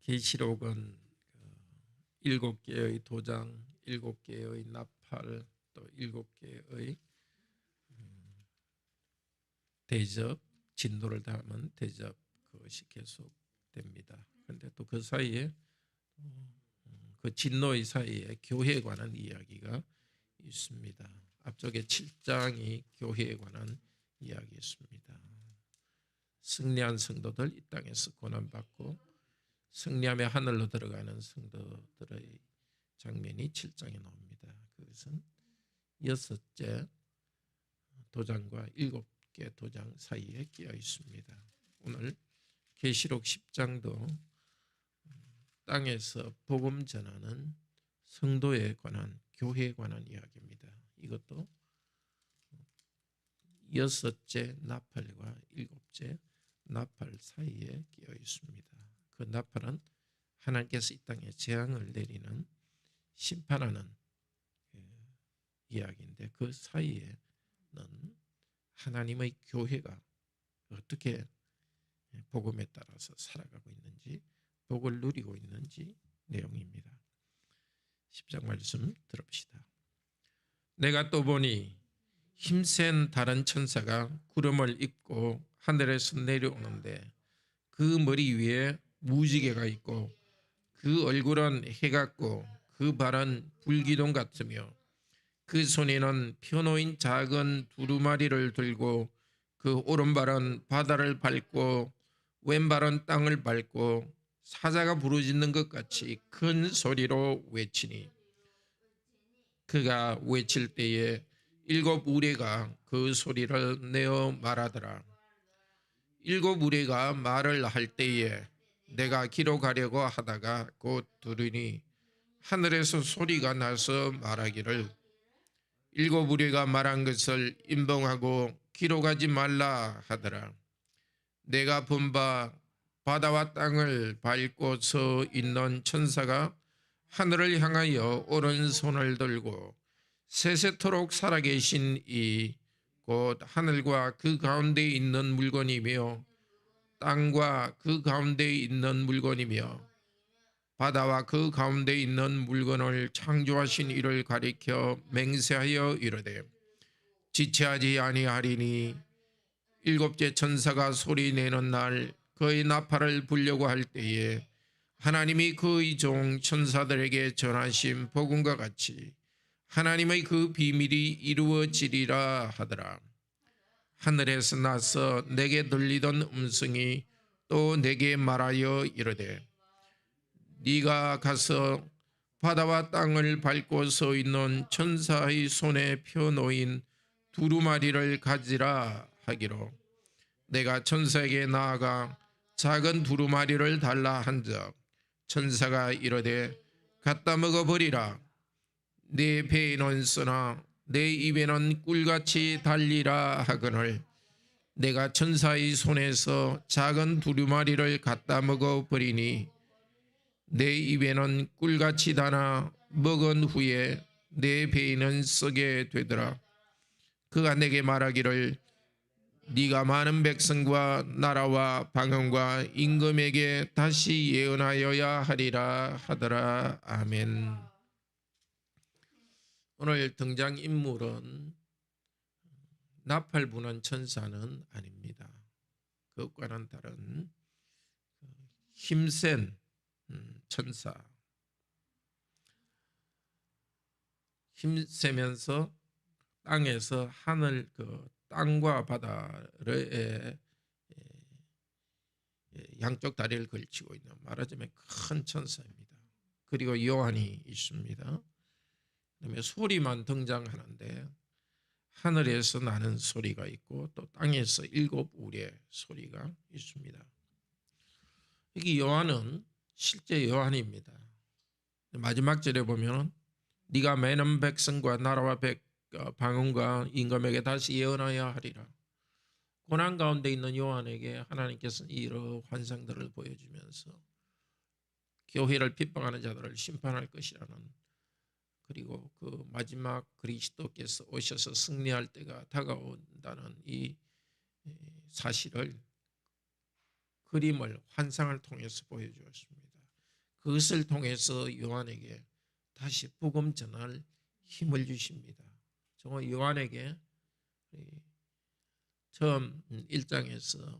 계시록은 7개의 도장, 7개의 나팔, 또 7개의 대접, 진노를 담은 대접, 그것이 계속됩니다. 그런데 또 그 사이에 그 진노의 사이에 교회에 관한 이야기가 있습니다. 앞쪽에 7장이 교회에 관한 이야기였습니다. 승리한 성도들 이 땅에서 고난받고 승리하며 하늘로 들어가는 성도들의 장면이 7장에 나옵니다. 그것은 6째 도장과 7개 도장 사이에 끼어 있습니다. 오늘 계시록 10장도 땅에서 복음 전하는 성도에 관한, 교회에 관한 이야기입니다. 이것도 6째 나팔과 7째 나팔 사이에 끼어 있습니다. 그 나팔은 하나님께서 이 땅에 재앙을 내리는, 심판하는 이야기인데, 그 사이에는 하나님의 교회가 어떻게 복음에 따라서 살아가고 있는지, 복을 누리고 있는지 내용입니다. 10장 말씀 들어봅시다. 내가 또 보니 힘센 다른 천사가 구름을 입고 하늘에서 내려오는데, 그 머리 위에 무지개가 있고 그 얼굴은 해 같고 그 발은 불기둥 같으며 그 손에는 펴놓인 작은 두루마리를 들고 그 오른발은 바다를 밟고 왼발은 땅을 밟고 사자가 부르짖는 것 같이 큰 소리로 외치니, 그가 외칠 때에 7 우레가 그 소리를 내어 말하더라. 7 우레가 말을 할 때에 내가 기록하려고 하다가 곧 들으니 하늘에서 소리가 나서 말하기를, 7 우레가 말한 것을 임봉하고 기록하지 말라 하더라. 내가 본 바 바다와 땅을 밟고 서 있는 천사가 하늘을 향하여 오른손을 들고 세세토록 살아계신 이 곧 하늘과 그 가운데 있는 물건이며 땅과 그 가운데 있는 물건이며 바다와 그 가운데 있는 물건을 창조하신 이를 가리켜 맹세하여 이르되, 지체하지 아니하리니 7째 천사가 소리내는 날 그의 나팔을 불려고 할 때에 하나님이 그의 종 천사들에게 전하신 복음과 같이 하나님의 그 비밀이 이루어지리라 하더라. 하늘에서 나서 내게 들리던 음성이 또 내게 말하여 이르되, 네가 가서 바다와 땅을 밟고 서 있는 천사의 손에 펴놓인 두루마리를 가지라 하기로, 내가 천사에게 나아가 작은 두루마리를 달라 한즉 천사가 이르되, 갖다 먹어버리라. 내 배에는 쓰나 내 입에는 꿀같이 달리라 하거늘, 내가 천사의 손에서 작은 두루마리를 갖다 먹어버리니 내 입에는 꿀같이 달아 먹은 후에 내 배에는 쓰게 되더라. 그가 내게 말하기를, 네가 많은 백성과 나라와 방언과 임금에게 다시 예언하여야 하리라 하더라. 아멘. 오늘 등장인물은 나팔 부는 천사는 아닙니다. 그것과는 다른 힘센 천사, 힘세면서 땅에서 하늘, 땅과 바다를 양쪽 다리를 걸치고 있는, 말하자면 큰 천사입니다. 그리고 요한이 있습니다. 그다음에 소리만 등장하는데 하늘에서 나는 소리가 있고 또 땅에서 7 우레 소리가 있습니다. 여기 요한은 실제 요한입니다. 마지막 절에 보면 네가 많은 백성과 나라와 방언과 임금에게 다시 예언하여야 하리라. 고난 가운데 있는 요한에게 하나님께서는 이러한 환상들을 보여주면서 교회를 핍박하는 자들을 심판할 것이라는, 그리고 그 마지막 그리스도께서 오셔서 승리할 때가 다가온다는 이 사실을, 그림을, 환상을 통해서 보여주었습니다. 그것을 통해서 요한에게 다시 복음 전할 힘을 주십니다. 정말 요한에게 처음 1장에서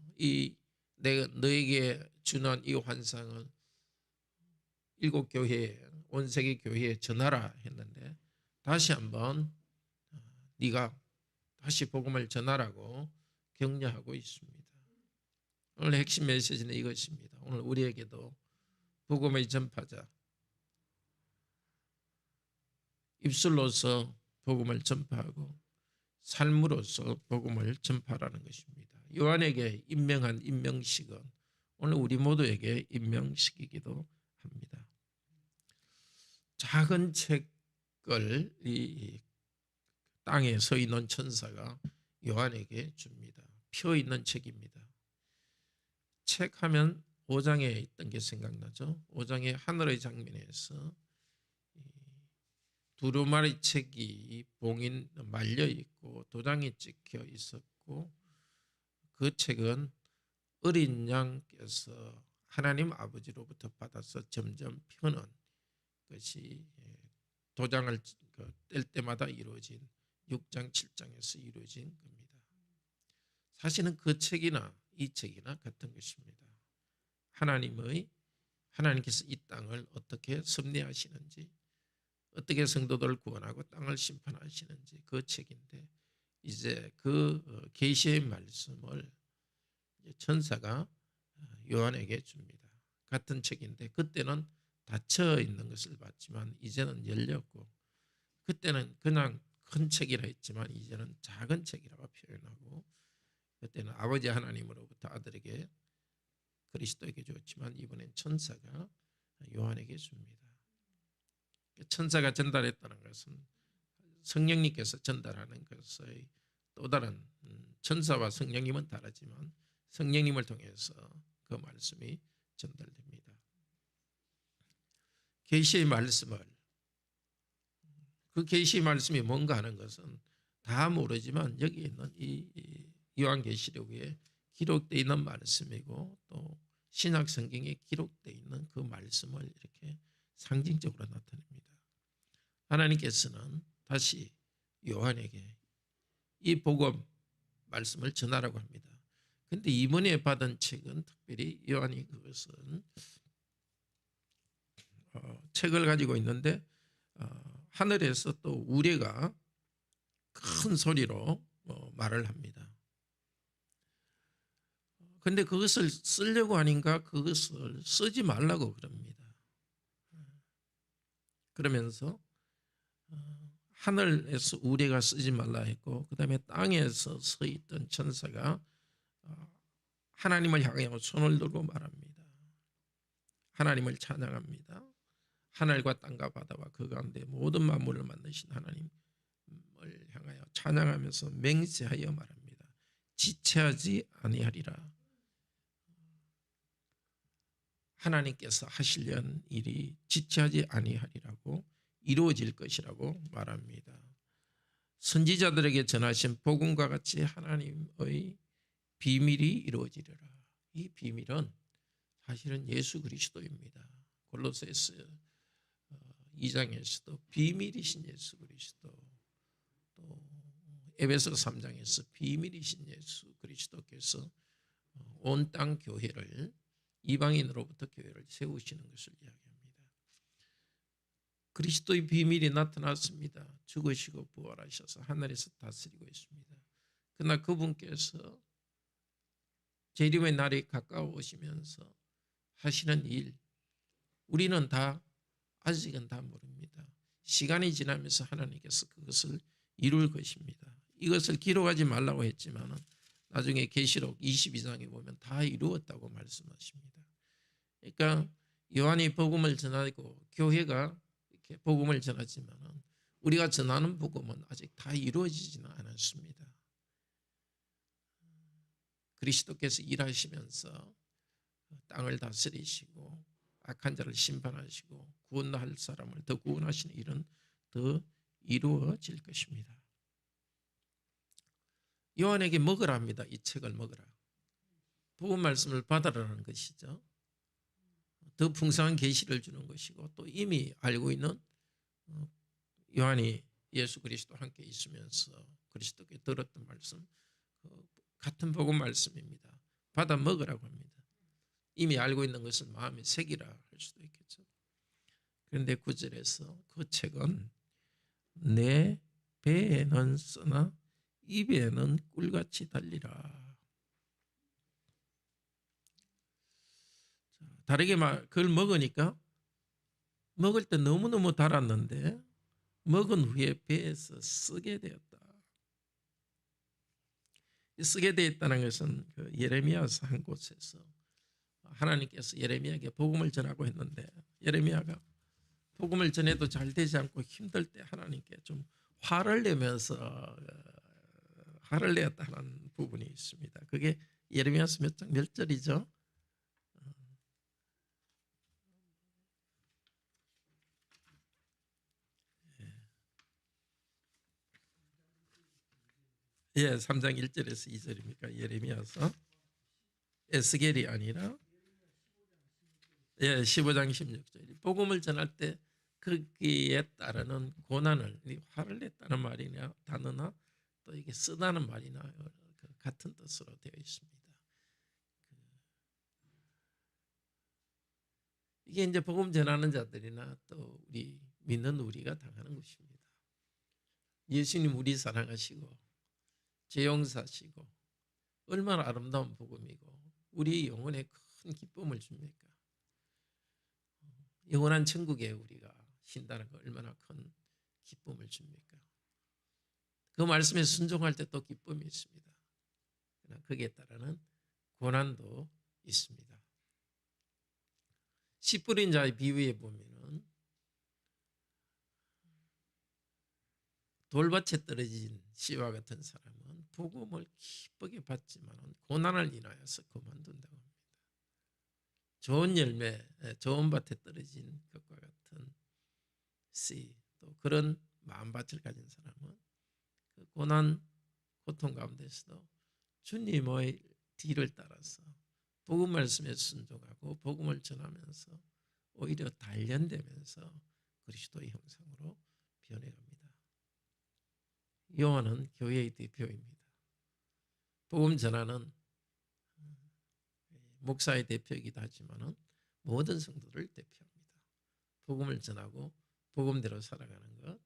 내가 너에게 주는 이 환상을 7교회에, 온 세계 교회에 전하라 했는데 다시 한번 네가 다시 복음을 전하라고 격려하고 있습니다. 오늘 핵심 메시지는 이것입니다. 오늘 우리에게도 복음의 전파자, 입술로서 복음을 전파하고 삶으로서 복음을 전파하라는 것입니다. 요한에게 임명한 임명식은 오늘 우리 모두에게 임명식이기도 합니다. 작은 책을 이 땅에 서 있는 천사가 요한에게 줍니다. 펴 있는 책입니다. 책 하면 5장에 있던 게 생각나죠. 5장의 하늘의 장면에서 두루마리 책이 봉인 말려 있고 도장이 찍혀 있었고 그 책은 어린 양께서 하나님 아버지로부터 받아서 점점 펴는 것이 도장을 뗄 때마다 이루어진 6장 7장에서 이루어진 겁니다. 사실은 그 책이나 이 책이나 같은 것입니다. 하나님께서 이 땅을 어떻게 섭리하시는지, 어떻게 성도들을 구원하고 땅을 심판하시는지 그 책인데, 이제 그 계시의 말씀을 천사가 요한에게 줍니다. 같은 책인데 그때는 닫혀 있는 것을 봤지만 이제는 열렸고, 그때는 그냥 큰 책이라 했지만 이제는 작은 책이라고 표현하고, 그때는 아버지 하나님으로부터 아들에게 그리스도에게 줬지만 이번엔 천사가 요한에게 줍니다. 천사가 전달했다는 것은 성령님께서 전달하는 것의 또 다른, 천사와 성령님은 다르지만 성령님을 통해서 그 말씀이 전달됩니다. 계시의 말씀을, 그 계시의 말씀이 뭔가 하는 것은 다 모르지만 여기 있는 이 요한계시록에 기록되어 있는 말씀이고 또 신약 성경에 기록되어 있는 그 말씀을 이렇게 상징적으로 나타냅니다. 하나님께서는 다시 요한에게 이 복음 말씀을 전하라고 합니다. 그런데 이번에 받은 책은 특별히 요한이 그것은 책을 가지고 있는데 하늘에서 또 우레가 큰 소리로 말을 합니다. 그런데 그것을 쓰려고 하니까 그것을 쓰지 말라고 그럽니다. 그러면서 하늘에서 우레가 쓰지 말라 했고, 그 다음에 땅에서 서 있던 천사가 하나님을 향하여 손을 들고 말합니다. 하나님을 찬양합니다. 하늘과 땅과 바다와 그 가운데 모든 만물을 만드신 하나님을 향하여 찬양하면서 맹세하여 말합니다. 지체하지 아니하리라. 하나님께서 하시려는 일이 지체하지 아니하리라고 이루어질 것이라고 말합니다. 선지자들에게 전하신 복음과 같이 하나님의 비밀이 이루어지리라. 이 비밀은 사실은 예수 그리스도입니다. 골로새서 2장에서도 비밀이신 예수 그리스도, 또 에베소 3장에서 비밀이신 예수 그리스도께서 온 땅 교회를, 이방인으로부터 교회를 세우시는 것을 이야기합니다. 그리스도의 비밀이 나타났습니다. 죽으시고 부활하셔서 하늘에서 다스리고 있습니다. 그러나 그분께서 재림의 날이 가까워오시면서 하시는 일, 우리는 다 아직은 다 모릅니다. 시간이 지나면서 하나님께서 그것을 이룰 것입니다. 이것을 기록하지 말라고 했지만 나중에 계시록 22장에 보면 다 이루었다고 말씀하십니다. 그러니까 요한이 복음을 전하고 교회가 이렇게 복음을 전하지만 우리가 전하는 복음은 아직 다 이루어지지는 않았습니다. 그리스도께서 일하시면서 땅을 다스리시고 악한 자를 심판하시고 구원할 사람을 더 구원하시는 일은 더 이루어질 것입니다. 요한에게 먹으라 합니다. 이 책을 먹으라. 복음 말씀을 받으라는 것이죠. 더 풍성한 계시를 주는 것이고 또 이미 알고 있는 요한이 예수 그리스도 함께 있으면서 그리스도께 들었던 말씀 같은 복음 말씀입니다. 받아 먹으라고 합니다. 이미 알고 있는 것을 마음에 새기라 할 수도 있겠죠. 그런데 9절에서 그 책은 내 배에는 쓰나 입에는 꿀같이 달리라. 다르게 그걸 먹으니까 먹을 때 너무너무 달았는데 먹은 후에 배에서 쓰게 되었다. 쓰게 되었다는 것은 그 예레미야서 한 곳에서 하나님께서 예레미야에게 복음을 전하고 했는데 예레미야가 복음을 전해도 잘 되지 않고 힘들 때 하나님께 좀 화를 내면서 화를 내었다는 부분이 있습니다. 그게 예레미야서 몇 절이죠? 예, 3장 1절에서 2절입니까? 예레미야서 에스겔이 아니라 15장 16절. 복음을 전할 때 거기에 따르는 고난을 화를 냈다는 말이냐 단어나 또 이게 쓰다는 말이나 같은 뜻으로 되어 있습니다. 이게 이제 복음 전하는 자들이나 또 우리 믿는 우리가 당하는 것입니다. 예수님 우리 사랑하시고 죄 용서하시고 얼마나 아름다운 복음이고 우리 영혼에 큰 기쁨을 줍니까? 영원한 천국에 우리가 신다는 거 얼마나 큰 기쁨을 줍니까? 그 말씀에 순종할 때 또 기쁨이 있습니다. 그러나 거기에 따르는 고난도 있습니다. 씨 뿌린 자의 비유에 보면은 돌밭에 떨어진 씨와 같은 사람은 복음을 기쁘게 받지만 고난을 인하여서 그만둔다고 합니다. 좋은 열매, 좋은 밭에 떨어진 것과 같은 씨, 또 그런 마음밭을 가진 사람은 그 고난, 고통 가운데서도 주님의 뒤를 따라서 복음 말씀에 순종하고 복음을 전하면서 오히려 단련되면서 그리스도의 형상으로 변해갑니다. 요한은 교회의 대표입니다. 복음 전하는 목사의 대표이기도 하지만 모든 성도를 대표합니다. 복음을 전하고 복음대로 살아가는 것,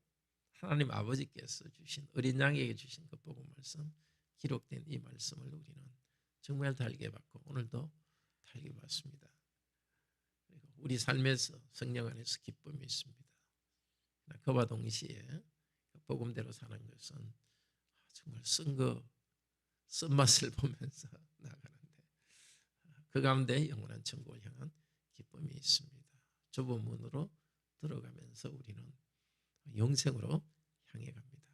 하나님 아버지께서 주신 어린 양에게 주신 그 복음 말씀, 기록된 이 말씀을 우리는 정말 달게 받고 오늘도 달게 받습니다. 그리고 우리 삶에서 성령 안에서 기쁨이 있습니다. 그와 동시에 복음대로 사는 것은 정말 쓴맛을 보면서 나가는데 그 가운데 영원한 천국을 향한 기쁨이 있습니다. 좁은 문으로 들어가면서 우리는 영생으로 향해 갑니다.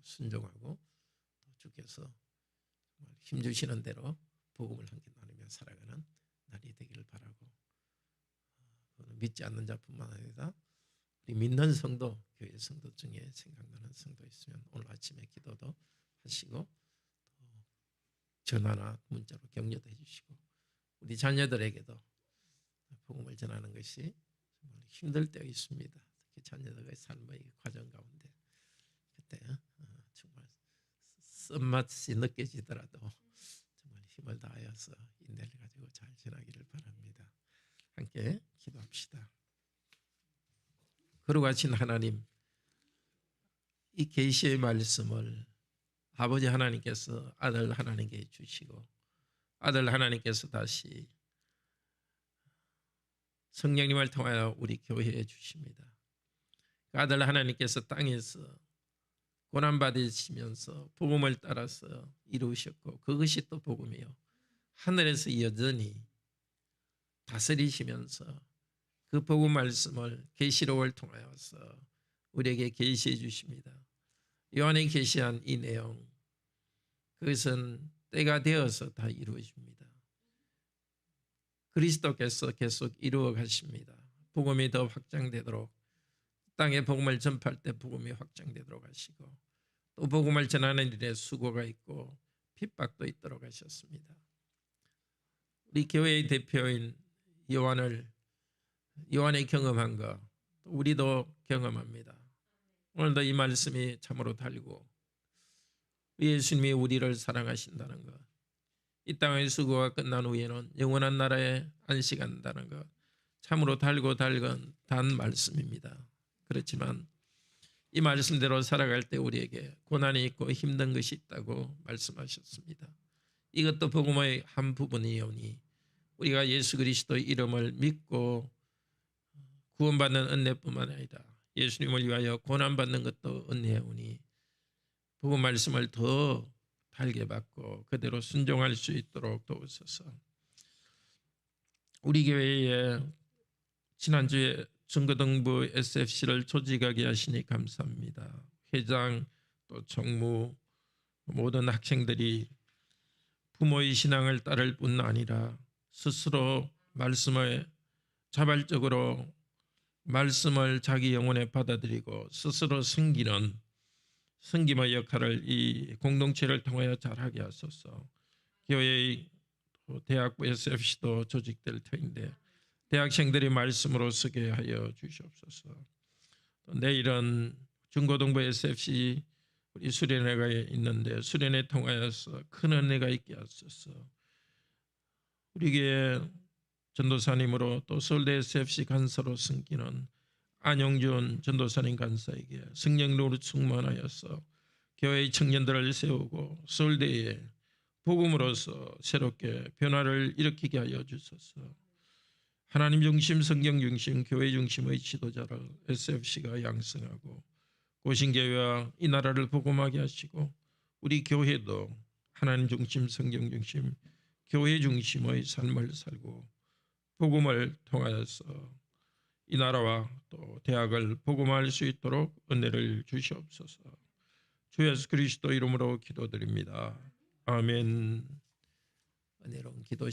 순종하고 주께서 힘주시는 대로 복음을 함께 나누며 살아가는 날이 되기를 바라고 믿지 않는 자뿐만 아니라 우리 믿는 성도, 교회 성도 중에 생각나는 성도 있으면 오늘 아침에 기도도 하시고 또 전화나 문자로 격려도 해주시고 우리 자녀들에게도 복음을 전하는 것이 정말 힘들 때가 있습니다. 특히 자녀들의 삶의 과정 가운데 그때 정말 쓴맛이 느껴지더라도 정말 힘을 다하여서 인내를 가지고 잘 지나기를 바랍니다. 함께 기도합시다. 거룩하신 하나님, 이 계시의 말씀을 아버지 하나님께서 아들 하나님께 주시고 아들 하나님께서 다시 성령님을 통하여 우리 교회에 주십니다. 아들 하나님께서 땅에서 고난받으시면서 복음을 따라서 이루셨고 그것이 또 복음이요 하늘에서 여전히 다스리시면서 그 복음 말씀을 계시록을 통하여서 우리에게 계시해 주십니다. 요한에 계시한 이 내용 그것은 때가 되어서 다 이루어집니다. 그리스도께서 계속 이루어 가십니다. 복음이 더 확장되도록 땅에 복음을 전파할 때 복음이 확장되도록 하시고 또 복음을 전하는 일에 수고가 있고 핍박도 있도록 하셨습니다. 우리 교회의 대표인 요한이 경험한 거 우리도 경험합니다. 오늘도 이 말씀이 참으로 달고 예수님이 우리를 사랑하신다는 것, 이 땅의 수고가 끝난 후에는 영원한 나라에 안식한다는 것, 참으로 달고 단 말씀입니다. 그렇지만 이 말씀대로 살아갈 때 우리에게 고난이 있고 힘든 것이 있다고 말씀하셨습니다. 이것도 복음의 한 부분이오니 우리가 예수 그리스도의 이름을 믿고 구원받는 은혜뿐만 아니라 예수님을 위하여 고난받는 것도 은혜오니 복음 말씀을 더 달게 받고 그대로 순종할 수 있도록 도우소서. 우리 교회에 지난주에 중고등부 SFC를 조직하게 하시니 감사합니다. 회장 또 총무 모든 학생들이 부모의 신앙을 따를 뿐 아니라 스스로 말씀을 자발적으로 말씀을 자기 영혼에 받아들이고 스스로 섬기는 섬김의 역할을 이 공동체를 통하여 잘하게 하소서. 교회의 대학부 SFC도 조직될 터인데 대학생들이 말씀으로 서게 하여 주시옵소서. 내일은 중고등부 SFC 우리 수련회가 있는데 수련회 통하여서 큰 은혜가 있게 하소서. 우리 교회 전도사님으로 또 서울대 SFC 간사로 섬기는 안영준 전도사님 간사에게 성령으로 충만하여서 교회의 청년들을 세우고 서울대에 복음으로서 새롭게 변화를 일으키게 하여 주소서. 하나님 중심, 성경 중심, 교회 중심의 지도자를 SFC가 양성하고 고신교회와 이 나라를 복음하게 하시고 우리 교회도 하나님 중심, 성경 중심, 교회 중심의 삶을 살고 복음을 통하여서 이 나라와 또 대학을 복음할 수 있도록 은혜를 주시옵소서. 주 예수 그리스도 이름으로 기도드립니다. 아멘. 은혜로운 기도